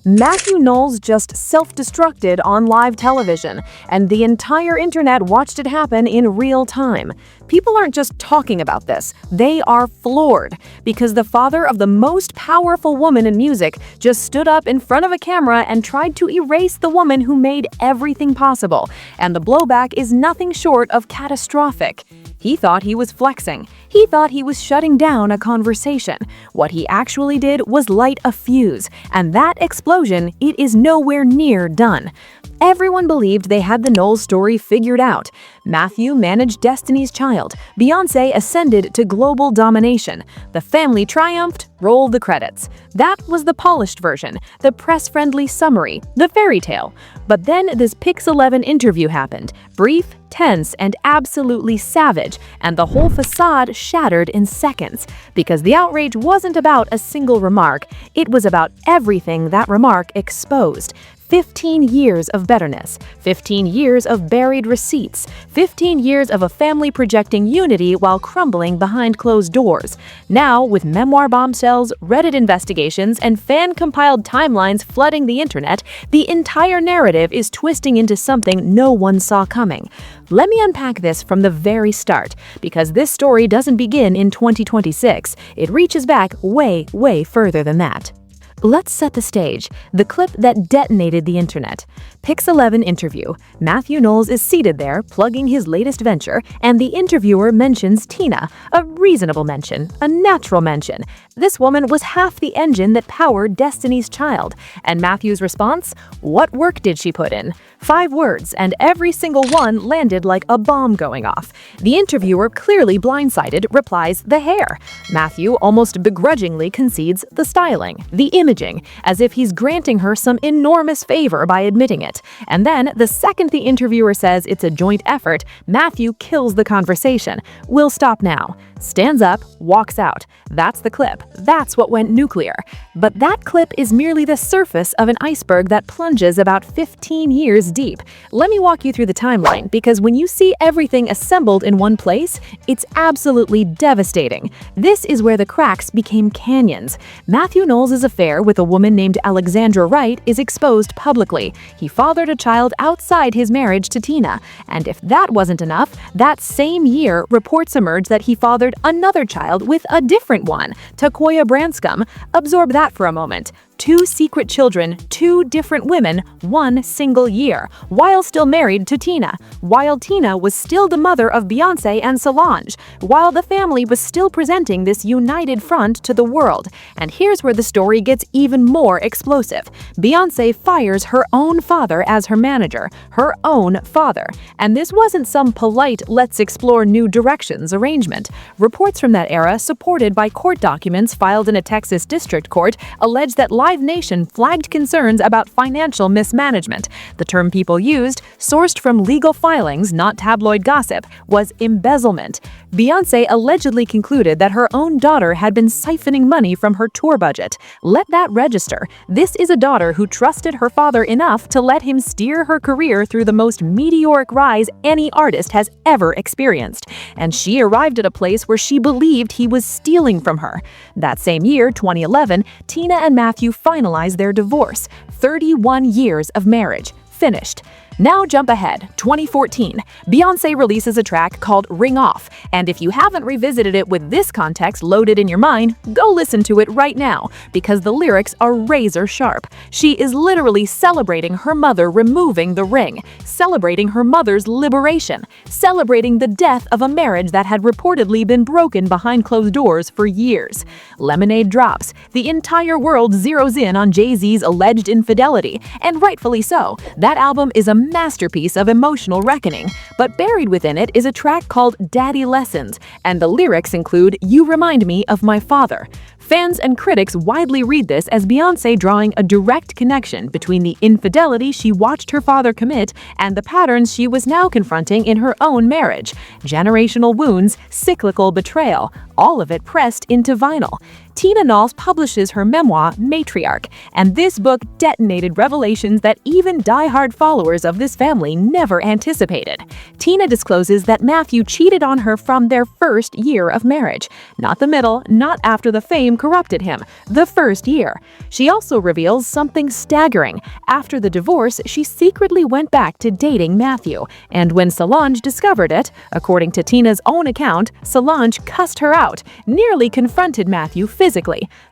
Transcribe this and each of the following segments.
Mathew Knowles just self-destructed on live television, and the entire internet watched it happen in real time. People aren't just talking about this, they are floored, because the father of the most powerful woman in music just stood up in front of a camera and tried to erase the woman who made everything possible, and the blowback is nothing short of catastrophic. He thought he was flexing. He thought he was shutting down a conversation. What he actually did was light a fuse, and that explosion, it is nowhere near done. Everyone believed they had the Knowles story figured out. Mathew managed Destiny's Child. Beyoncé ascended to global domination. The family triumphed. Roll the credits. That was the polished version, the press-friendly summary, the fairy tale. But then this Pix11 interview happened. Brief, tense, and absolutely savage, and the whole facade shattered in seconds. Because the outrage wasn't about a single remark, it was about everything that remark exposed. 15 years of bitterness, 15 years of buried receipts, 15 years of a family projecting unity while crumbling behind closed doors. Now, with memoir bombshells, Reddit investigations, and fan-compiled timelines flooding the internet, the entire narrative is twisting into something no one saw coming. Let me unpack this from the very start, because this story doesn't begin in 2026. It reaches back way, way further than that. Let's set the stage, the clip that detonated the internet. Pix11 interview. Mathew Knowles is seated there, plugging his latest venture, and the interviewer mentions Tina, a reasonable mention, a natural mention. This woman was half the engine that powered Destiny's Child. And Mathew's response? What work did she put in? 5 words, and every single one landed like a bomb going off. The interviewer, clearly blindsided, replies, the hair. Mathew almost begrudgingly concedes the styling, the imaging, as if he's granting her some enormous favor by admitting it. And then, the second the interviewer says it's a joint effort, Mathew kills the conversation. We'll stop now. Stands up, walks out. That's the clip. That's what went nuclear. But that clip is merely the surface of an iceberg that plunges about 15 years deep. Let me walk you through the timeline, because when you see everything assembled in one place, it's absolutely devastating. This is where the cracks became canyons. Mathew Knowles' affair with a woman named Alexandra Wright is exposed publicly. He fathered a child outside his marriage to Tina. And if that wasn't enough, that same year, reports emerged that he fathered another child with a different one, Takoya Branscombe. Absorb that for a moment. 2 secret children, 2 different women, 1 single year, while still married to Tina, while Tina was still the mother of Beyoncé and Solange, while the family was still presenting this united front to the world. And here's where the story gets even more explosive. Beyoncé fires her own father as her manager, her own father. And this wasn't some polite, let's explore new directions arrangement. Reports from that era, supported by court documents filed in a Texas district court, allege that Live Nation flagged concerns about financial mismanagement. The term people used, sourced from legal filings, not tabloid gossip, was embezzlement. Beyoncé allegedly concluded that her own daughter had been siphoning money from her tour budget. Let that register. This is a daughter who trusted her father enough to let him steer her career through the most meteoric rise any artist has ever experienced. And she arrived at a place where she believed he was stealing from her. That same year, 2011, Tina and Mathew finalized their divorce. 31 years of marriage. Finished. Now jump ahead, 2014. Beyoncé releases a track called Ring Off, and if you haven't revisited it with this context loaded in your mind, go listen to it right now, because the lyrics are razor sharp. She is literally celebrating her mother removing the ring, celebrating her mother's liberation, celebrating the death of a marriage that had reportedly been broken behind closed doors for years. Lemonade drops. The entire world zeroes in on Jay-Z's alleged infidelity, and rightfully so. That album is a masterpiece of emotional reckoning, but buried within it is a track called Daddy Lessons, and the lyrics include "You remind me of my father." Fans and critics widely read this as Beyoncé drawing a direct connection between the infidelity she watched her father commit and the patterns she was now confronting in her own marriage. Generational wounds, cyclical betrayal, all of it pressed into vinyl. Tina Knowles publishes her memoir, Matriarch, and this book detonated revelations that even die-hard followers of this family never anticipated. Tina discloses that Mathew cheated on her from their first year of marriage. Not the middle, not after the fame corrupted him, the first year. She also reveals something staggering. After the divorce, she secretly went back to dating Mathew, and when Solange discovered it, according to Tina's own account, Solange cussed her out, nearly confronted Mathew physically.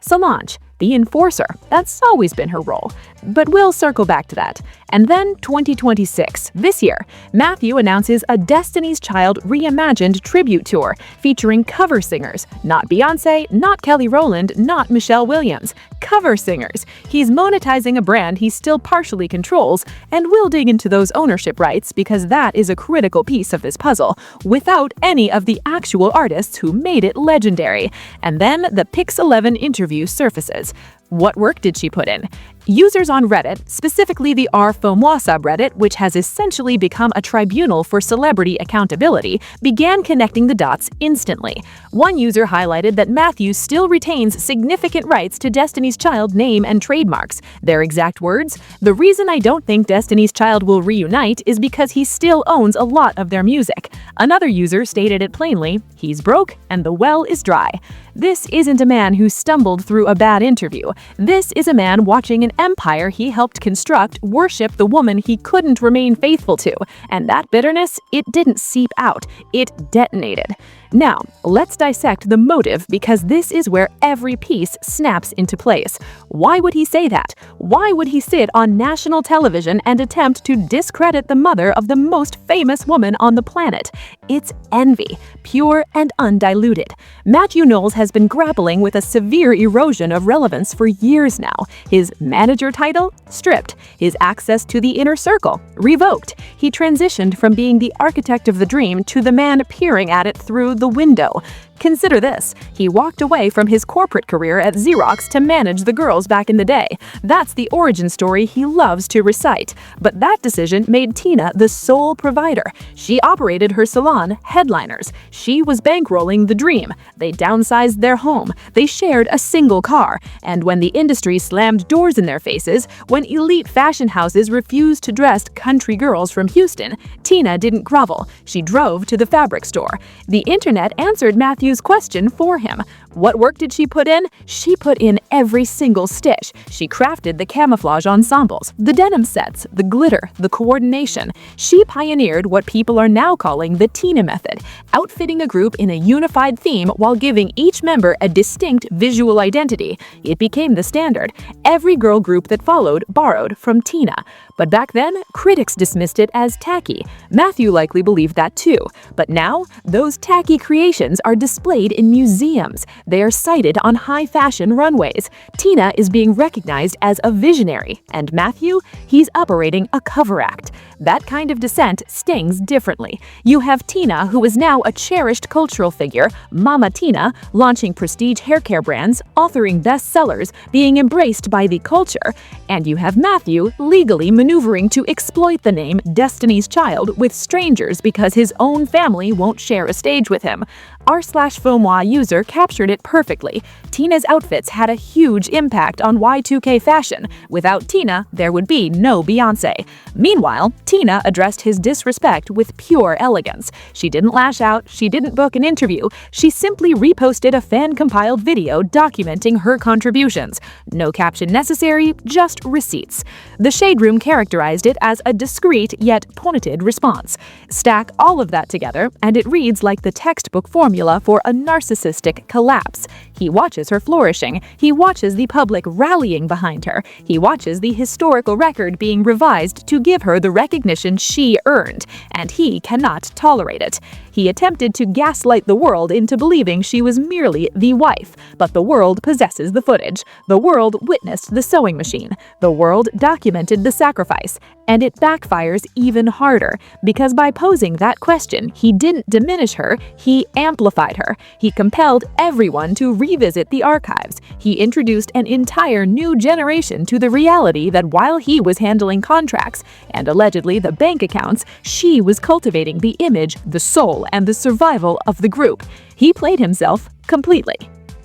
Solange, the enforcer, that's always been her role. But we'll circle back to that. And then 2026, this year, Mathew announces a Destiny's Child Reimagined tribute tour featuring cover singers. Not Beyoncé, not Kelly Rowland, not Michelle Williams. Cover singers. He's monetizing a brand he still partially controls, and we'll dig into those ownership rights because that is a critical piece of this puzzle, without any of the actual artists who made it legendary. And then the Pix11 interview surfaces. What work did she put in? Users on Reddit, specifically the r/Fomois subreddit, which has essentially become a tribunal for celebrity accountability, began connecting the dots instantly. One user highlighted that Mathew still retains significant rights to Destiny's Child name and trademarks. Their exact words: "The reason I don't think Destiny's Child will reunite is because he still owns a lot of their music." Another user stated it plainly: "He's broke and the well is dry." This isn't a man who stumbled through a bad interview. This is a man watching an empire he helped construct worship the woman he couldn't remain faithful to. And that bitterness, it didn't seep out, it detonated. Now, let's dissect the motive because this is where every piece snaps into place. Why would he say that? Why would he sit on national television and attempt to discredit the mother of the most famous woman on the planet? It's envy, pure and undiluted. Mathew Knowles has been grappling with a severe erosion of relevance for years now. His manager title? Stripped. His access to the inner circle? Revoked. He transitioned from being the architect of the dream to the man peering at it through the window. Consider this. He walked away from his corporate career at Xerox to manage the girls back in the day. That's the origin story he loves to recite. But that decision made Tina the sole provider. She operated her salon, Headliners. She was bankrolling the dream. They downsized their home. They shared a single car. And when the industry slammed doors in their faces, when elite fashion houses refused to dress country girls from Houston, Tina didn't grovel. She drove to the fabric store. The internet answered Mathew's question for him. What work did she put in? She put in every single stitch. She crafted the camouflage ensembles, the denim sets, the glitter, the coordination. She pioneered what people are now calling the Tina method, outfitting a group in a unified theme while giving each member a distinct visual identity. It became the standard. Every girl group that followed borrowed from Tina. But back then, critics dismissed it as tacky. Mathew likely believed that too. But now, those tacky creations are displayed in museums. They are cited on high-fashion runways. Tina is being recognized as a visionary, and Mathew, he's operating a cover act. That kind of dissent stings differently. You have Tina, who is now a cherished cultural figure, Mama Tina, launching prestige haircare brands, authoring bestsellers, being embraced by the culture, and you have Mathew legally maneuvering to exploit the name Destiny's Child with strangers because his own family won't share a stage with him. r/Fomois user captured it perfectly. Tina's outfits had a huge impact on Y2K fashion. Without Tina, there would be no Beyoncé. Meanwhile, Tina addressed his disrespect with pure elegance. She didn't lash out, she didn't book an interview, she simply reposted a fan-compiled video documenting her contributions. No caption necessary, just receipts. The Shade Room characterized it as a discreet yet pointed response. Stack all of that together, and it reads like the textbook formula for a narcissistic collapse. He watches her flourishing. He watches the public rallying behind her. He watches the historical record being revised to give her the recognition she earned, and he cannot tolerate it. He attempted to gaslight the world into believing she was merely the wife, but the world possesses the footage. The world witnessed the sewing machine. The world documented the sacrifice. And it backfires even harder, because by posing that question, he didn't diminish her, he amplified her. He compelled everyone to revisit the archives. He introduced an entire new generation to the reality that while he was handling contracts and allegedly the bank accounts, she was cultivating the image, the soul, and the survival of the group. He played himself completely.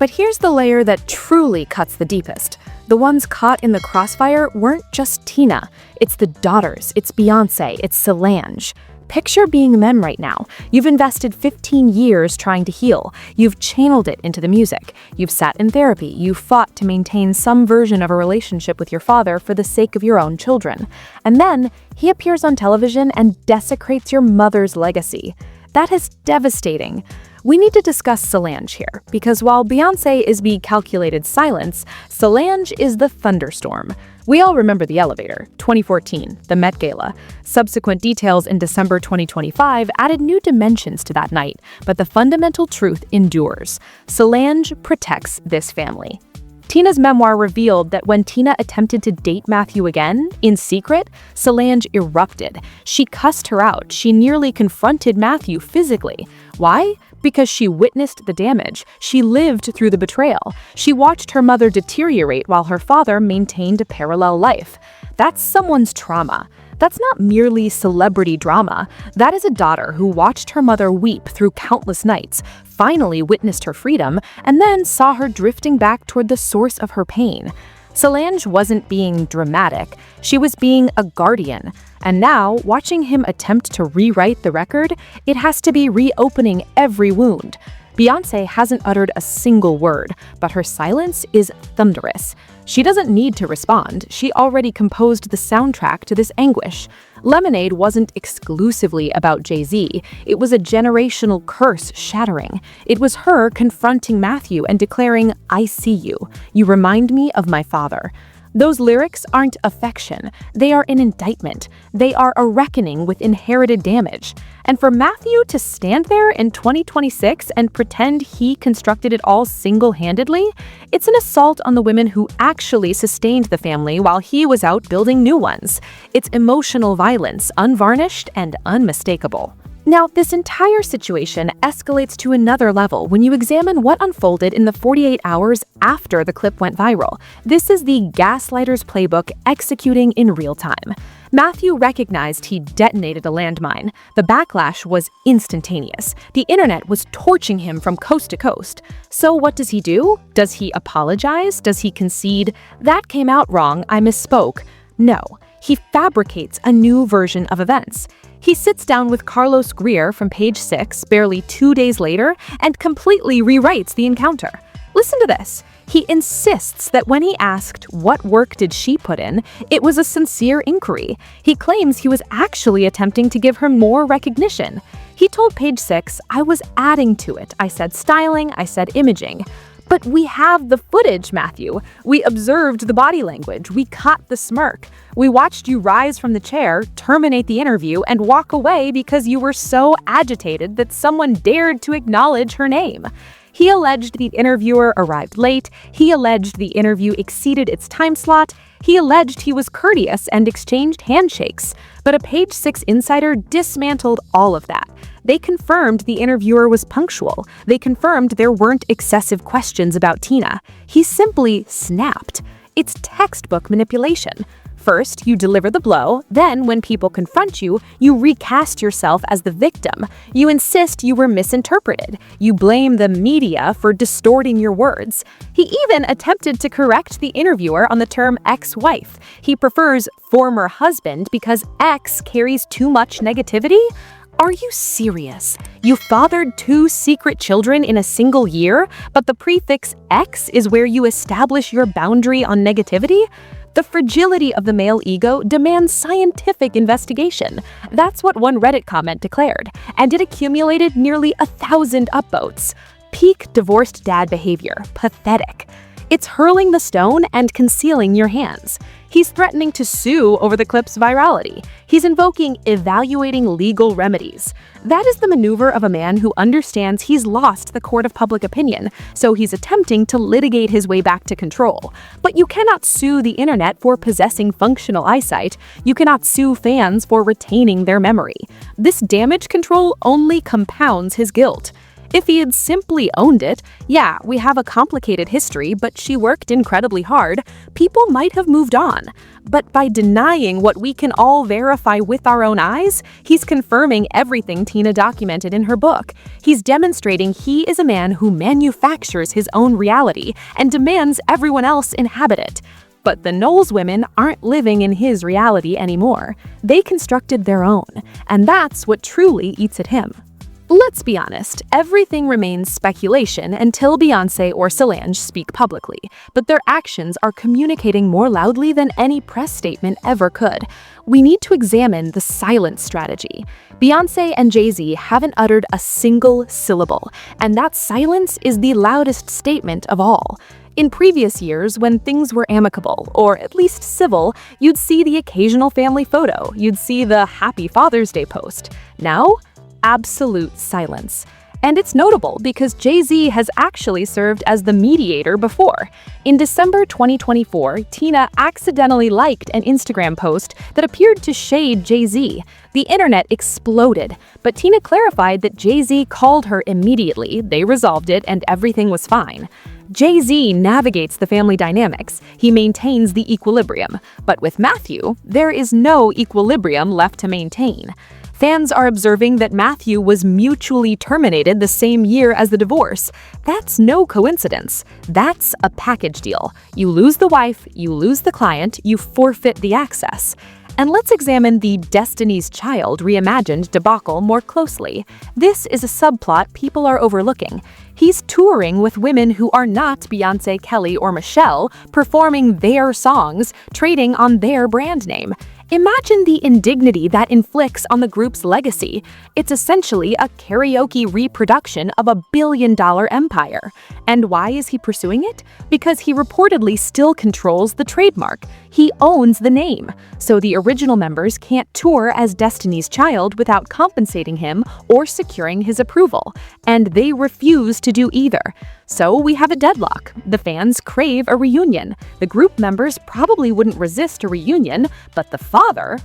But here's the layer that truly cuts the deepest. The ones caught in the crossfire weren't just Tina. It's the daughters, it's Beyoncé, it's Solange. Picture being them right now. You've invested 15 years trying to heal. You've channeled it into the music. You've sat in therapy. You've fought to maintain some version of a relationship with your father for the sake of your own children. And then he appears on television and desecrates your mother's legacy. That is devastating. We need to discuss Solange here, because while Beyoncé is the calculated silence, Solange is the thunderstorm. We all remember the elevator, 2014, the Met Gala. Subsequent details in December 2025 added new dimensions to that night, but the fundamental truth endures. Solange protects this family. Tina's memoir revealed that when Tina attempted to date Mathew again, in secret, Solange erupted. She cussed her out. She nearly confronted Mathew physically. Why? Because she witnessed the damage. She lived through the betrayal. She watched her mother deteriorate while her father maintained a parallel life. That's someone's trauma. That's not merely celebrity drama. That is a daughter who watched her mother weep through countless nights, finally witnessed her freedom, and then saw her drifting back toward the source of her pain. Solange wasn't being dramatic. She was being a guardian. And now, watching him attempt to rewrite the record, it has to be reopening every wound. Beyoncé hasn't uttered a single word, but her silence is thunderous. She doesn't need to respond. She already composed the soundtrack to this anguish. Lemonade wasn't exclusively about Jay-Z. It was a generational curse shattering. It was her confronting Mathew and declaring, "I see you. You remind me of my father." Those lyrics aren't affection. They are an indictment. They are a reckoning with inherited damage. And for Mathew to stand there in 2026 and pretend he constructed it all single-handedly, it's an assault on the women who actually sustained the family while he was out building new ones. It's emotional violence, unvarnished and unmistakable. Now, this entire situation escalates to another level when you examine what unfolded in the 48 hours after the clip went viral. This is the gaslighter's playbook executing in real time. Mathew recognized he detonated a landmine. The backlash was instantaneous. The internet was torching him from coast to coast. So what does he do? Does he apologize? Does he concede? "That came out wrong, I misspoke"? No. He fabricates a new version of events. He sits down with Carlos Greer from Page 6 barely 2 days later and completely rewrites the encounter. Listen to this. He insists that when he asked what work did she put in, it was a sincere inquiry. He claims he was actually attempting to give her more recognition. He told Page 6, "I was adding to it. I said styling, I said imaging." But we have the footage, Mathew. We observed the body language. We caught the smirk. We watched you rise from the chair, terminate the interview, and walk away because you were so agitated that someone dared to acknowledge her name. He alleged the interviewer arrived late. He alleged the interview exceeded its time slot. He alleged he was courteous and exchanged handshakes. But a Page 6 insider dismantled all of that. They confirmed the interviewer was punctual. They confirmed there weren't excessive questions about Tina. He simply snapped. It's textbook manipulation. First, you deliver the blow, then when people confront you, you recast yourself as the victim. You insist you were misinterpreted. You blame the media for distorting your words. He even attempted to correct the interviewer on the term ex-wife. He prefers former husband because ex carries too much negativity. Are you serious? You fathered 2 secret children in a single year, but the prefix ex is where you establish your boundary on negativity? The fragility of the male ego demands scientific investigation. That's what one Reddit comment declared, and it accumulated nearly 1,000 upvotes. Peak divorced dad behavior. Pathetic. It's hurling the stone and concealing your hands. He's threatening to sue over the clip's virality. He's invoking evaluating legal remedies. That is the maneuver of a man who understands he's lost the court of public opinion, so he's attempting to litigate his way back to control. But you cannot sue the internet for possessing functional eyesight. You cannot sue fans for retaining their memory. This damage control only compounds his guilt. If he had simply owned it, yeah, we have a complicated history, but she worked incredibly hard, people might have moved on. But by denying what we can all verify with our own eyes, he's confirming everything Tina documented in her book. He's demonstrating he is a man who manufactures his own reality and demands everyone else inhabit it. But the Knowles women aren't living in his reality anymore. They constructed their own, and that's what truly eats at him. Let's be honest, everything remains speculation until Beyoncé or Solange speak publicly, but their actions are communicating more loudly than any press statement ever could. We need to examine the silence strategy. Beyoncé and Jay-Z haven't uttered a single syllable, and that silence is the loudest statement of all. In previous years, when things were amicable, or at least civil, you'd see the occasional family photo, you'd see the Happy Father's Day post. Now, absolute silence. And it's notable because Jay-Z has actually served as the mediator before. In December 2024, Tina accidentally liked an Instagram post that appeared to shade Jay-Z. The internet exploded, but Tina clarified that Jay-Z called her immediately, they resolved it, and everything was fine. Jay-Z navigates the family dynamics. He maintains the equilibrium. But with Mathew, there is no equilibrium left to maintain. Fans are observing that Mathew was mutually terminated the same year as the divorce. That's no coincidence. That's a package deal. You lose the wife, you lose the client, you forfeit the access. And let's examine the Destiny's Child Reimagined debacle more closely. This is a subplot people are overlooking. He's touring with women who are not Beyoncé, Kelly, or Michelle, performing their songs, trading on their brand name. Imagine the indignity that inflicts on the group's legacy. It's essentially a karaoke reproduction of a billion-dollar empire. And why is he pursuing it? Because he reportedly still controls the trademark. He owns the name. So the original members can't tour as Destiny's Child without compensating him or securing his approval. And they refuse to do either. So we have a deadlock. The fans crave a reunion. The group members probably wouldn't resist a reunion, but the father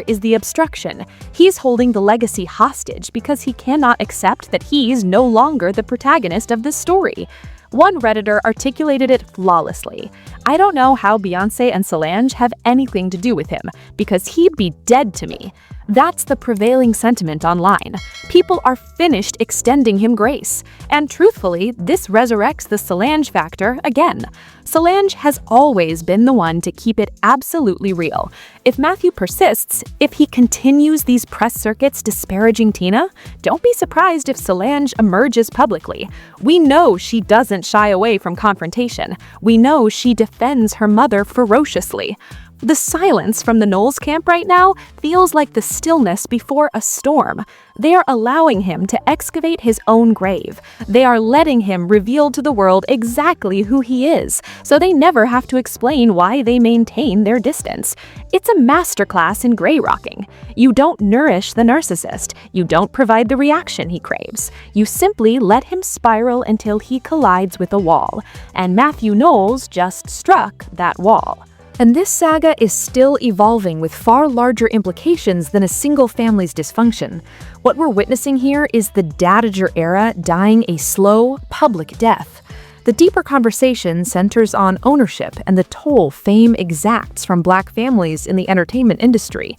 is the obstruction. He's holding the legacy hostage because he cannot accept that he's no longer the protagonist of this story. One Redditor articulated it flawlessly. I don't know how Beyoncé and Solange have anything to do with him, because he'd be dead to me. That's the prevailing sentiment online. People are finished extending him grace. And truthfully, this resurrects the Solange factor again. Solange has always been the one to keep it absolutely real. If Mathew persists, if he continues these press circuits disparaging Tina, don't be surprised if Solange emerges publicly. We know she doesn't shy away from confrontation. We know she defends her mother ferociously. The silence from the Knowles camp right now feels like the stillness before a storm. They are allowing him to excavate his own grave. They are letting him reveal to the world exactly who he is, so they never have to explain why they maintain their distance. It's a masterclass in gray rocking. You don't nourish the narcissist. You don't provide the reaction he craves. You simply let him spiral until he collides with a wall. And Mathew Knowles just struck that wall. And this saga is still evolving with far larger implications than a single family's dysfunction. What we're witnessing here is the dadager era dying a slow, public death. The deeper conversation centers on ownership and the toll fame exacts from Black families in the entertainment industry.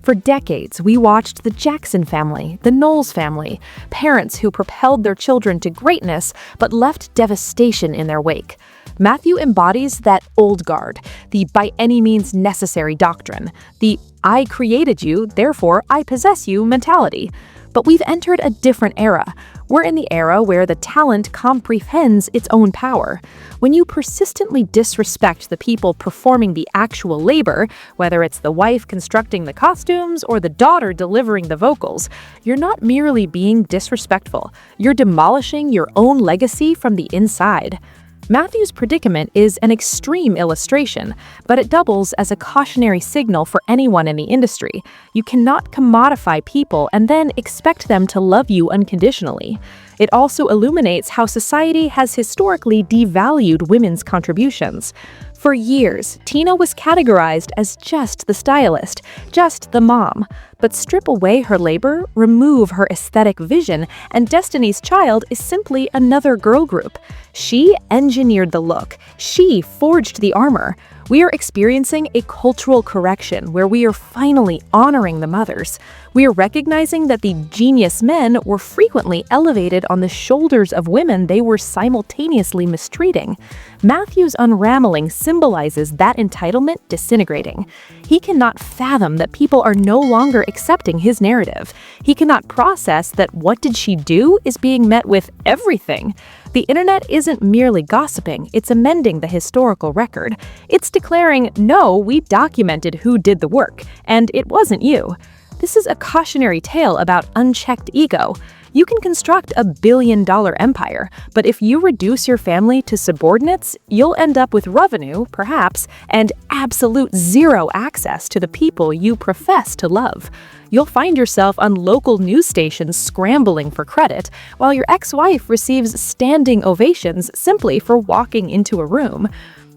For decades, we watched the Jackson family, the Knowles family, parents who propelled their children to greatness but left devastation in their wake. Mathew embodies that old guard, the by any means necessary doctrine, the I created you, therefore I possess you mentality. But we've entered a different era. We're in the era where the talent comprehends its own power. When you persistently disrespect the people performing the actual labor, whether it's the wife constructing the costumes or the daughter delivering the vocals, you're not merely being disrespectful. You're demolishing your own legacy from the inside. Mathew's predicament is an extreme illustration, but it doubles as a cautionary signal for anyone in the industry. You cannot commodify people and then expect them to love you unconditionally. It also illuminates how society has historically devalued women's contributions. For years, Tina was categorized as just the stylist, just the mom. But strip away her labor, remove her aesthetic vision, and Destiny's Child is simply another girl group. She engineered the look. She forged the armor. We are experiencing a cultural correction where we are finally honoring the mothers. We are recognizing that the genius men were frequently elevated on the shoulders of women they were simultaneously mistreating. Mathew's unraveling symbolizes that entitlement disintegrating. He cannot fathom that people are no longer accepting his narrative. He cannot process that what did she do is being met with everything. The internet isn't merely gossiping, it's amending the historical record. It's declaring, no, we documented who did the work, and it wasn't you. This is a cautionary tale about unchecked ego. You can construct a billion-dollar empire, but if you reduce your family to subordinates, you'll end up with revenue, perhaps, and absolute zero access to the people you profess to love. You'll find yourself on local news stations scrambling for credit, while your ex-wife receives standing ovations simply for walking into a room.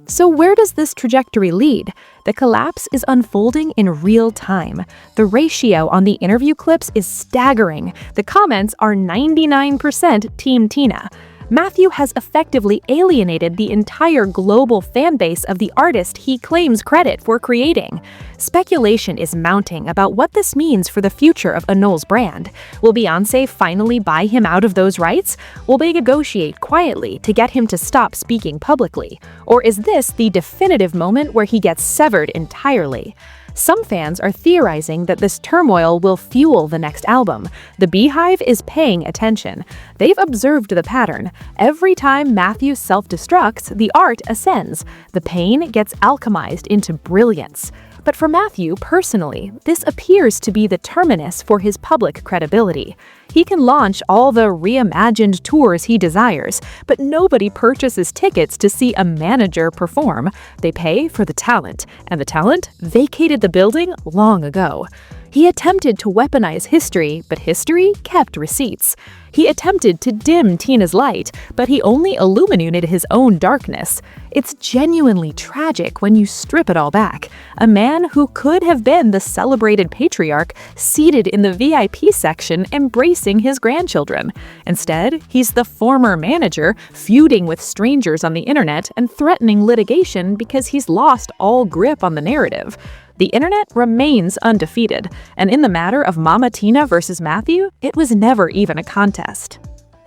So where does this trajectory lead? The collapse is unfolding in real time. The ratio on the interview clips is staggering. The comments are 99% Team Tina. Mathew has effectively alienated the entire global fan base of the artist he claims credit for creating. Speculation is mounting about what this means for the future of a Knowles brand. Will Beyoncé finally buy him out of those rights? Will they negotiate quietly to get him to stop speaking publicly? Or is this the definitive moment where he gets severed entirely? Some fans are theorizing that this turmoil will fuel the next album. The Beehive is paying attention. They've observed the pattern. Every time Mathew self-destructs, the art ascends. The pain gets alchemized into brilliance. But for Mathew personally, this appears to be the terminus for his public credibility. He can launch all the reimagined tours he desires, but nobody purchases tickets to see a manager perform. They pay for the talent, and the talent vacated the building long ago. He attempted to weaponize history, but history kept receipts. He attempted to dim Tina's light, but he only illuminated his own darkness. It's genuinely tragic when you strip it all back. A man who could have been the celebrated patriarch seated in the VIP section embracing his grandchildren. Instead, he's the former manager feuding with strangers on the internet and threatening litigation because he's lost all grip on the narrative. The internet remains undefeated, and in the matter of Mama Tina versus Mathew, it was never even a contest.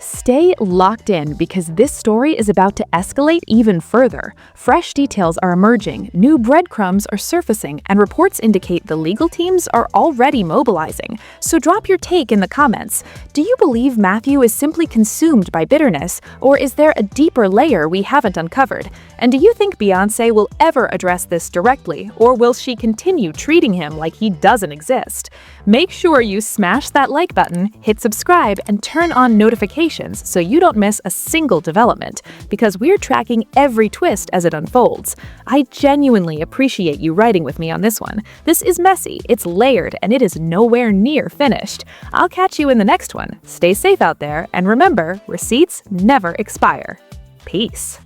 Stay locked in because this story is about to escalate even further. Fresh details are emerging, new breadcrumbs are surfacing, and reports indicate the legal teams are already mobilizing. So drop your take in the comments. Do you believe Mathew is simply consumed by bitterness, or is there a deeper layer we haven't uncovered? And do you think Beyoncé will ever address this directly, or will she continue treating him like he doesn't exist? Make sure you smash that like button, hit subscribe, and turn on notifications so you don't miss a single development, because we're tracking every twist as it unfolds. I genuinely appreciate you riding with me on this one. This is messy, it's layered, and it is nowhere near finished. I'll catch you in the next one. Stay safe out there, and remember, receipts never expire. Peace.